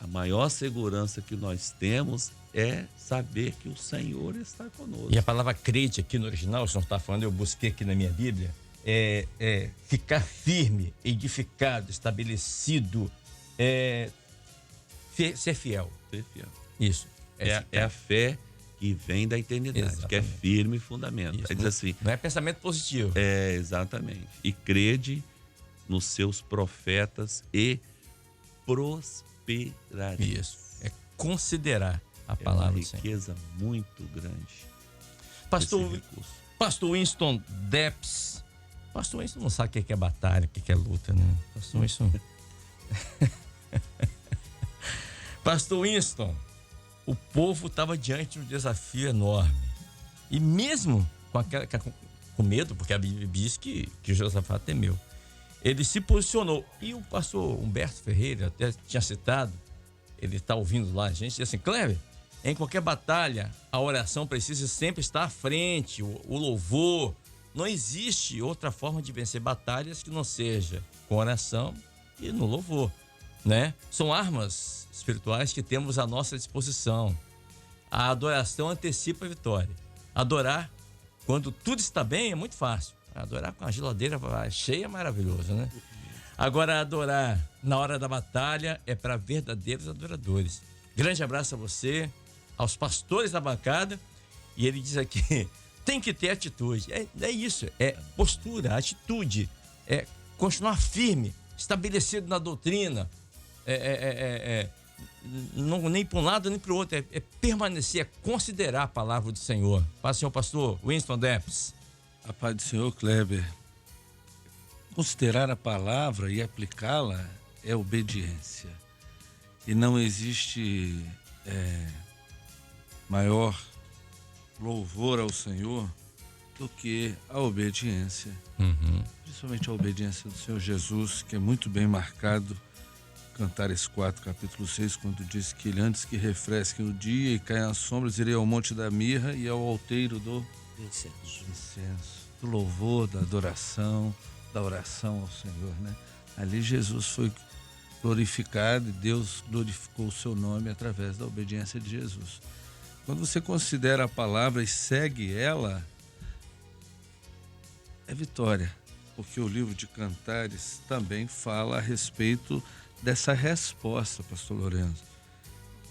A maior segurança que nós temos é saber que o Senhor está conosco. E a palavra crede aqui no original, o senhor está falando, eu busquei aqui na minha Bíblia, é ficar firme, edificado, estabelecido, ser fiel. Ser fiel. Isso. É a fé que vem da eternidade, exatamente, que é firme fundamento. Aí diz assim, não é pensamento positivo. É, exatamente. E crede nos seus profetas e prosperaria. Isso. É considerar a palavra do Senhor. É uma riqueza muito grande. Pastor Winston Depps. Pastor Winston não sabe o que é batalha, o que é luta, né? Pastor Winston. Pastor Winston, o povo estava diante de um desafio enorme. E mesmo com medo, porque a Bíblia diz que Josafá temeu, ele se posicionou. E o pastor Humberto Ferreira até tinha citado, ele está ouvindo lá a gente, diz assim, Kleber, em qualquer batalha, a oração precisa sempre estar à frente, o louvor. Não existe outra forma de vencer batalhas que não seja com oração e no louvor, né? São armas espirituais que temos à nossa disposição. A adoração antecipa a vitória. Adorar Quando tudo está bem, é muito fácil. Adorar com a geladeira cheia é maravilhoso, né? Agora, adorar na hora da batalha é para verdadeiros adoradores. Grande abraço a você, aos pastores da bancada. E ele diz aqui, tem que ter atitude. É isso, é postura, atitude. É continuar firme, estabelecido na doutrina. Não, nem para um lado nem para o outro. É permanecer, é considerar a palavra do Senhor. Paz, senhor pastor Winston Depps. A paz do Senhor, Kleber. Considerar a palavra e aplicá-la é obediência. E não existe maior louvor ao Senhor do que a obediência. Principalmente a obediência do Senhor Jesus, que é muito bem marcado. Cantares 4, capítulo 6, quando diz que ele, antes que refresque o dia e caia as sombras, irei ao monte da mirra e ao alteiro do incenso, do louvor, da adoração, da oração ao Senhor, né? Ali Jesus foi glorificado e Deus glorificou o seu nome através da obediência de Jesus. Quando você considera a palavra e segue ela, é vitória, porque o livro de Cantares também fala a respeito dessa resposta, pastor Lourenço.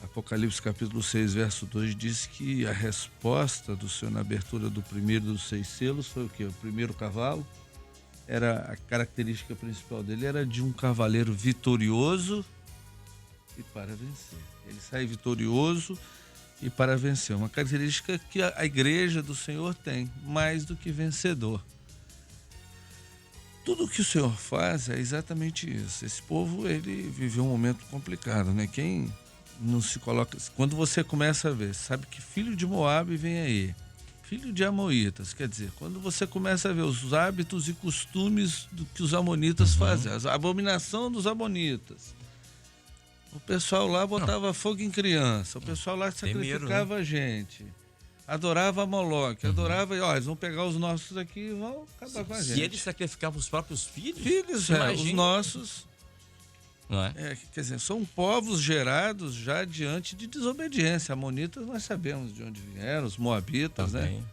Apocalipse capítulo 6, verso 2 diz que a resposta do Senhor na abertura do primeiro dos 6 selos foi o quê? O primeiro cavalo, era a característica principal dele, era de um cavaleiro vitorioso e para vencer. Ele sai vitorioso e para vencer. Uma característica que a igreja do Senhor tem, mais do que vencedor. Tudo que o Senhor faz é exatamente isso. Esse povo, ele viveu um momento complicado, né? Quem não se coloca... Quando você começa a ver, sabe que filho de Moabe vem aí, filho de Amonitas, quer dizer, quando você começa a ver os hábitos e costumes do que os amonitas fazem, a abominação dos amonitas. O pessoal lá botava fogo em criança, o pessoal lá sacrificava a gente. Adorava Moloque, adorava, eles vão pegar os nossos aqui e vão acabar com a gente. E eles sacrificavam os próprios filhos? Filhos, os nossos. Não é? Quer dizer, são povos gerados já diante de desobediência. Amonitas nós sabemos de onde vieram, os moabitas, também, né?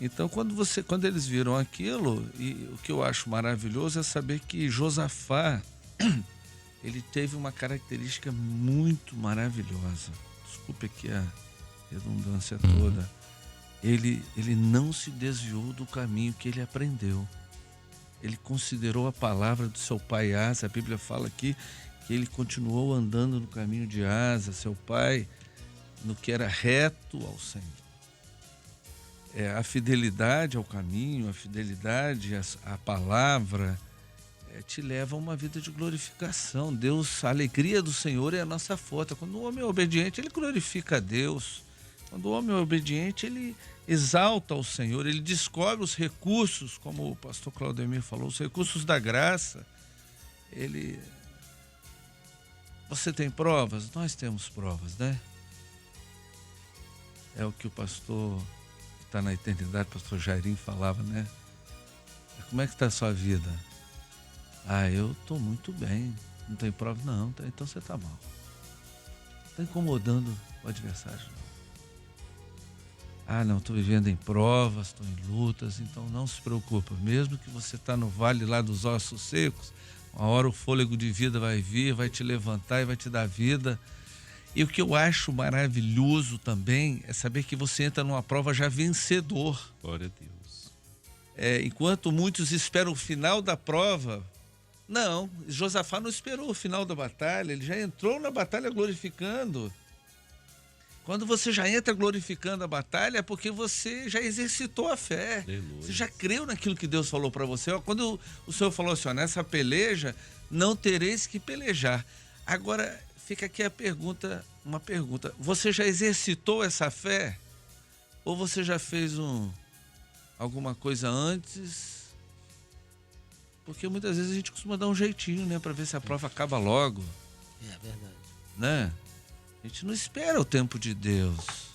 Então, quando eles viram aquilo, e o que eu acho maravilhoso é saber que Josafá, ele teve uma característica muito maravilhosa. Desculpe aqui a redundância toda. Ele não se desviou do caminho que ele aprendeu. Ele considerou a palavra do seu pai Asa. A Bíblia fala aqui que ele continuou andando no caminho de Asa, seu pai, no que era reto ao Senhor. A fidelidade ao caminho, a fidelidade à palavra, te leva a uma vida de glorificação. Deus, a alegria do Senhor é a nossa força. Quando o homem é obediente, ele glorifica a Deus. Quando o homem é obediente, ele exalta o Senhor, ele descobre os recursos, como o pastor Claudemir falou, os recursos da graça. Você tem provas? Nós temos provas, né? É o que o pastor que está na eternidade, o pastor Jairim, falava, né? Como é que está a sua vida? Eu estou muito bem. Não tem prova? Não, então você está mal. Está incomodando o adversário, não. Não, estou vivendo em provas, estou em lutas, então não se preocupa. Mesmo que você está no vale lá dos ossos secos, uma hora o fôlego de vida vai vir, vai te levantar e vai te dar vida. E o que eu acho maravilhoso também é saber que você entra numa prova já vencedor. Glória a Deus. Enquanto muitos esperam o final da prova, não, Josafá não esperou o final da batalha, ele já entrou na batalha glorificando. Quando você já entra glorificando a batalha, é porque você já exercitou a fé. Aleluia. Você já creu naquilo que Deus falou para você. Quando o Senhor falou assim, nessa peleja, não tereis que pelejar. Agora, fica aqui uma pergunta. Você já exercitou essa fé? Ou você já fez alguma coisa antes? Porque muitas vezes a gente costuma dar um jeitinho, né? Para ver se a prova acaba logo. É verdade. Né? A gente não espera o tempo de Deus.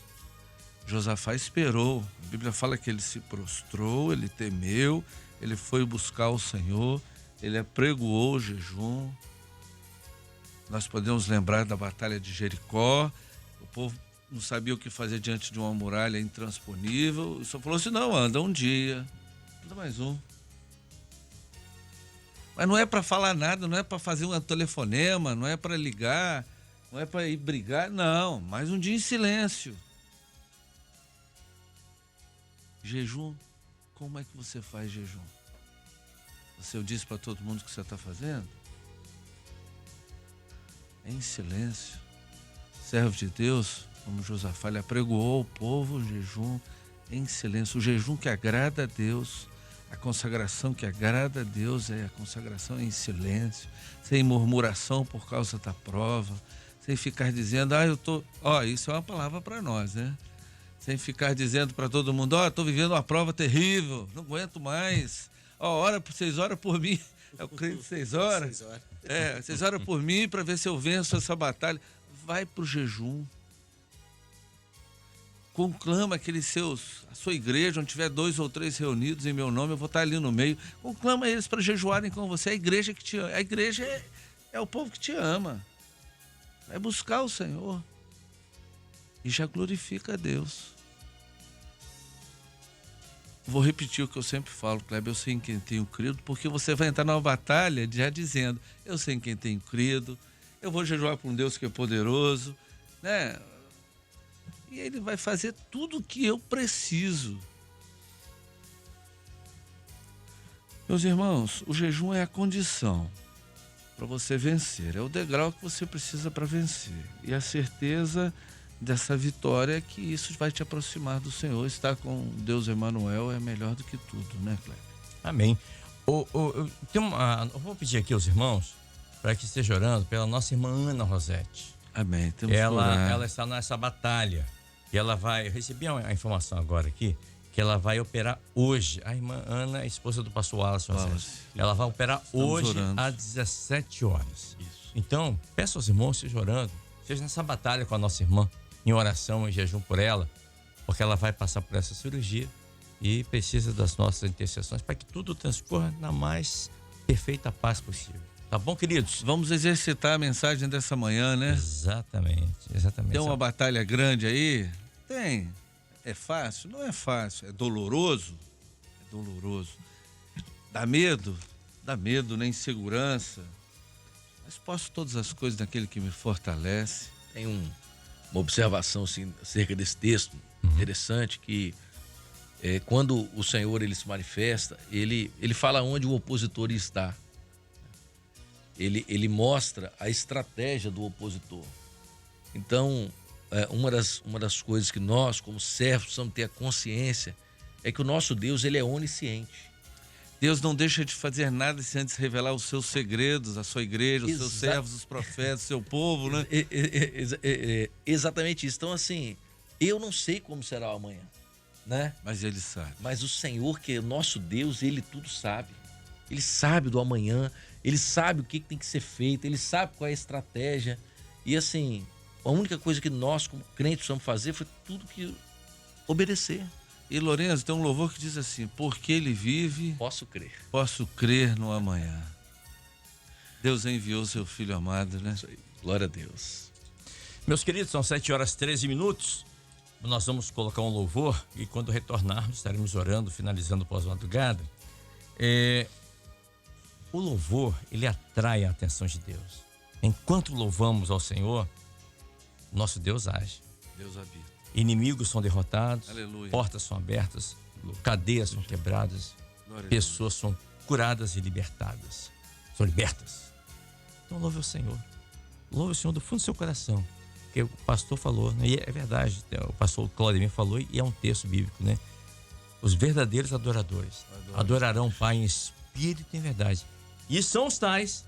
Josafá esperou. A Bíblia fala que ele se prostrou, ele temeu, ele foi buscar o Senhor, ele apregoou o jejum. Nós podemos lembrar da batalha de Jericó. O povo não sabia o que fazer diante de uma muralha intransponível. Só falou assim, não, anda um dia, anda mais um. Mas não é para falar nada, não é para fazer um telefonema, não é para ligar, não é para ir brigar, não. Mais um dia em silêncio. Jejum, como é que você faz jejum? Você disse para todo mundo o que você está fazendo? Em silêncio. Servo de Deus, como Josafá, ele apregoou o povo o jejum em silêncio. O jejum que agrada a Deus, a consagração que agrada a Deus é a consagração em silêncio, sem murmuração por causa da prova, sem ficar dizendo, isso é uma palavra para nós, né? Sem ficar dizendo para todo mundo, estou vivendo uma prova terrível, não aguento mais. Vocês oram por mim. É o crente 6 horas. 6 horas. Vocês oram por mim para ver se eu venço essa batalha. Vai para o jejum. Conclama a sua igreja, onde tiver 2 ou 3 reunidos em meu nome, eu vou estar ali no meio. Conclama eles para jejuarem com você. A igreja que te ama. A igreja é o povo que te ama. Vai buscar o Senhor. E já glorifica a Deus. Vou repetir o que eu sempre falo, Kleber, eu sei em quem tenho crido, porque você vai entrar numa batalha já dizendo, eu sei em quem tenho crido, eu vou jejuar para um Deus que é poderoso, né? E ele vai fazer tudo o que eu preciso. Meus irmãos, o jejum é a condição para você vencer, é o degrau que você precisa para vencer. E a certeza dessa vitória é que isso vai te aproximar do Senhor. Estar com Deus Emanuel é melhor do que tudo, né, Cleber? Amém. Eu vou pedir aqui aos irmãos para que esteja orando pela nossa irmã Ana Rosete. Amém. Ela está nessa batalha e ela vai receber a informação agora aqui que ela vai operar hoje. A irmã Ana, esposa do pastor Wallace. Ela vai operar hoje às 17 horas. Isso. Então, peço aos irmãos, esteja orando, seja nessa batalha com a nossa irmã, em oração, em jejum por ela, porque ela vai passar por essa cirurgia e precisa das nossas intercessões para que tudo transcorra na mais perfeita paz possível. Tá bom, queridos? Vamos exercitar a mensagem dessa manhã, né? Exatamente. Tem uma batalha grande aí? Tem. É fácil? Não é fácil. É doloroso? É doloroso. Dá medo? Dá medo, né? Insegurança. Mas posso todas as coisas naquele que me fortalece. Tem uma observação assim, acerca desse texto interessante, que quando o Senhor ele se manifesta, ele fala onde o opositor está. Ele mostra a estratégia do opositor. Então, uma das coisas que nós, como servos, precisamos ter a consciência é que o nosso Deus ele é onisciente. Deus não deixa de fazer nada sem antes revelar os seus segredos, a sua igreja, os seus servos, os profetas, o seu povo, né? Exatamente isso. Então, assim, eu não sei como será o amanhã, né? Mas ele sabe. Mas o Senhor, que é o nosso Deus, ele tudo sabe. Ele sabe do amanhã, ele sabe o que tem que ser feito, ele sabe qual é a estratégia. E, assim, a única coisa que nós, como crentes, precisamos fazer foi tudo que obedecer. E, Lourenço, tem um louvor que diz assim, porque ele vive... Posso crer no amanhã. Deus enviou seu Filho amado, né? Isso aí. Glória a Deus. Meus queridos, são 7h13. Nós vamos colocar um louvor e quando retornarmos estaremos orando, finalizando pós-madrugada. O louvor, ele atrai a atenção de Deus. Enquanto louvamos ao Senhor, nosso Deus age. Deus habita. Inimigos são derrotados, aleluia. Portas são abertas, cadeias são quebradas, pessoas são curadas e libertadas. São libertas. Então louve o Senhor. Louve o Senhor do fundo do seu coração. Porque o pastor falou, né? E é verdade, o pastor Claudemir falou, e é um texto bíblico, né? Os verdadeiros adoradores adorarão o Pai em espírito e em verdade. E são os tais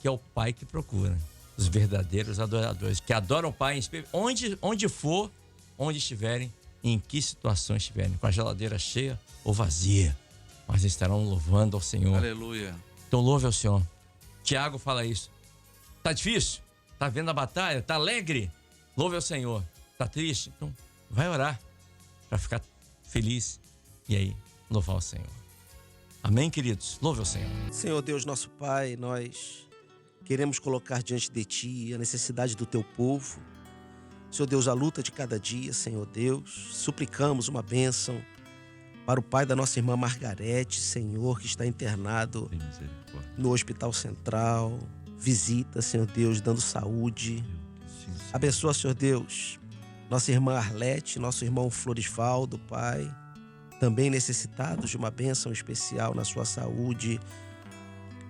que é o Pai que procura. Os verdadeiros adoradores que adoram o Pai em espírito, onde for, onde estiverem, em que situação estiverem, com a geladeira cheia ou vazia, mas estarão louvando ao Senhor. Aleluia. Então louve ao Senhor. Tiago fala isso. Tá difícil? Tá vendo a batalha? Tá alegre? Louve ao Senhor. Tá triste? Então vai orar para ficar feliz e aí louvar ao Senhor. Amém, queridos? Louve ao Senhor. Senhor Deus, nosso Pai, nós queremos colocar diante de Ti a necessidade do Teu povo. Senhor Deus, a luta de cada dia, Senhor Deus. Suplicamos uma bênção para o pai da nossa irmã Margarete, Senhor, que está internado no Hospital Central. Visita, Senhor Deus, dando saúde. Abençoa, Senhor Deus, nossa irmã Arlete, nosso irmão Florisvaldo, Pai, também necessitados de uma bênção especial na sua saúde.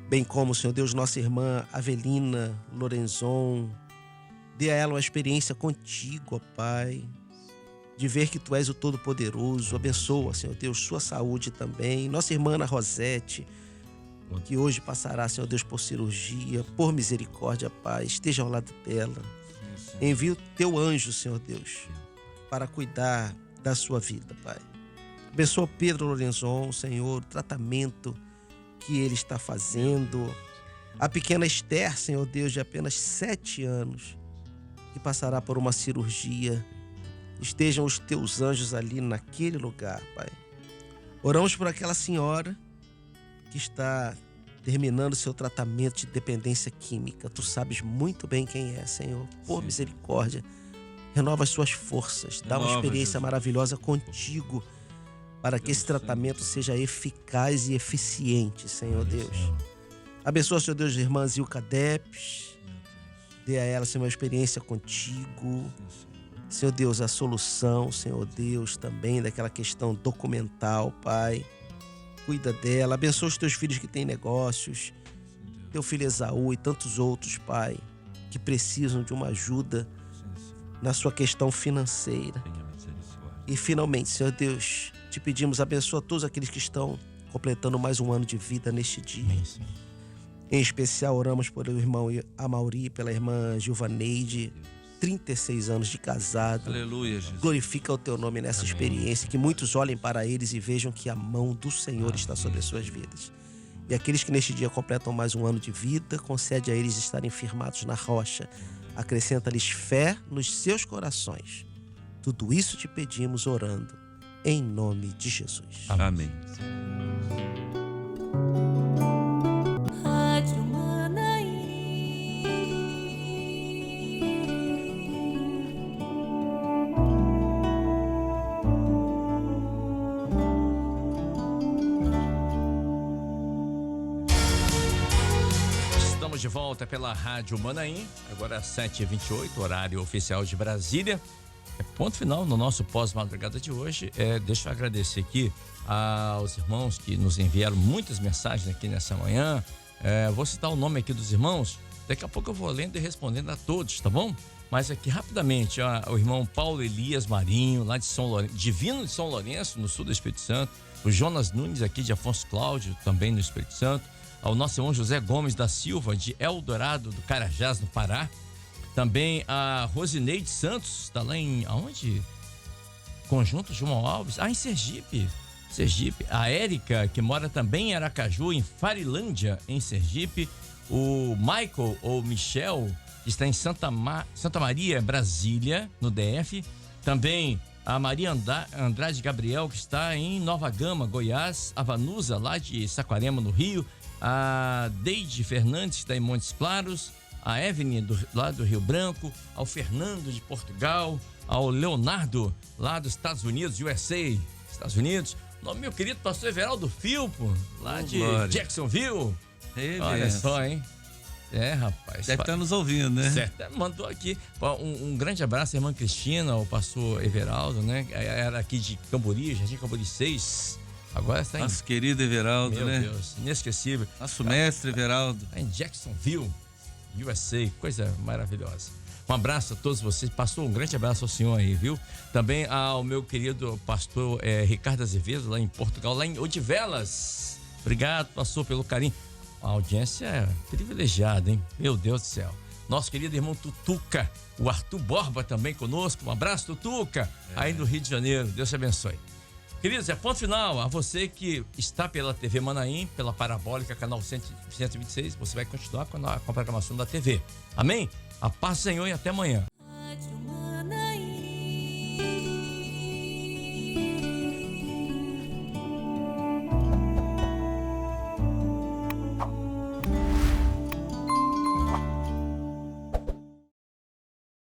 Bem como, Senhor Deus, nossa irmã Avelina Lorenzon. Dê a ela uma experiência contigo, ó Pai, de ver que Tu és o Todo-Poderoso. Abençoa, Senhor Deus, sua saúde também. Nossa irmã Ana Rosete, que hoje passará, Senhor Deus, por cirurgia, por misericórdia, Pai, esteja ao lado dela. Envie o Teu anjo, Senhor Deus, para cuidar da sua vida, Pai. Abençoa Pedro Lorenzon, Senhor, o tratamento que ele está fazendo. A pequena Esther, Senhor Deus, de apenas 7 anos, que passará por uma cirurgia. Estejam os Teus anjos ali naquele lugar, Pai. Oramos por aquela senhora que está terminando seu tratamento de dependência química. Tu sabes muito bem quem é, Senhor. Por misericórdia, renova as suas forças. Dá uma experiência maravilhosa contigo, para que esse tratamento seja eficaz e eficiente, Senhor Deus. Abençoa, Senhor Deus, a irmã Zilka Depes. Dê a ela, Senhor, uma experiência contigo. Senhor Deus, a solução, Senhor Deus, também daquela questão documental, Pai. Cuida dela. Abençoa os Teus filhos que têm negócios. Teu filho Esaú e tantos outros, Pai, que precisam de uma ajuda na sua questão financeira. E finalmente, Senhor Deus, te pedimos, abençoa todos aqueles que estão completando mais um ano de vida neste dia. Em especial, oramos por o irmão Amauri, pela irmã Gilvaneide, 36 anos de casado. Aleluia, Jesus. Glorifica o Teu nome nessa experiência, que muitos olhem para eles e vejam que a mão do Senhor está sobre as suas vidas. E aqueles que neste dia completam mais um ano de vida, concede a eles estarem firmados na rocha. Acrescenta-lhes fé nos seus corações. Tudo isso te pedimos orando, em nome de Jesus. Amém. De volta pela Rádio Manaim, agora 7h28, horário oficial de Brasília. Ponto final no nosso pós-madrugada de hoje. Deixa eu agradecer aqui aos irmãos que nos enviaram muitas mensagens aqui nessa manhã. Vou citar o nome aqui dos irmãos, daqui a pouco eu vou lendo e respondendo a todos, tá bom? Mas aqui rapidamente, o irmão Paulo Elias Marinho, lá de São Lourenço, Divino de São Lourenço, no sul do Espírito Santo. O Jonas Nunes aqui de Afonso Cláudio, também no Espírito Santo. Ao nosso irmão José Gomes da Silva, de Eldorado do Carajás, no Pará. Também a Rosineide Santos, está lá em, aonde? Conjunto João Alves, em Sergipe. A Érica, que mora também em Aracaju, em Farilândia, em Sergipe. O Michael, ou Michel, que está em Santa Maria, Brasília, no DF. Também a Maria Andrade Gabriel, que está em Nova Gama, Goiás. A Vanusa, lá de Saquarema, no Rio. A Deide Fernandes, que está em Montes Claros, a Evelyn, lá do Rio Branco, ao Fernando, de Portugal, ao Leonardo, lá dos Estados Unidos, USA, Estados Unidos, ao meu querido pastor Everaldo Filpo, lá de Jacksonville. Olha só, hein? Rapaz. Deve estar nos ouvindo, né? Certo. Mandou aqui um grande abraço à irmã Cristina, ao pastor Everaldo, né? Era aqui de Cambori, Jardim Cambori 6. Agora está em... Nosso querido Everaldo, Meu né? Meu Deus, inesquecível. Nosso mestre Everaldo. Está em Jacksonville, USA, coisa maravilhosa. Um abraço a todos vocês. Pastor, um grande abraço ao senhor aí, viu? Também ao meu querido pastor Ricardo Azevedo, lá em Portugal, lá em Odivelas. Obrigado, pastor, pelo carinho. A audiência é privilegiada, hein? Meu Deus do céu. Nosso querido irmão Tutuca, o Arthur Borba também conosco. Um abraço, Tutuca, aí no Rio de Janeiro. Deus te abençoe. Queridos, ponto final. A você que está pela TV Manaim, pela Parabólica, canal 126, você vai continuar com a programação da TV. Amém? A paz do Senhor e até amanhã.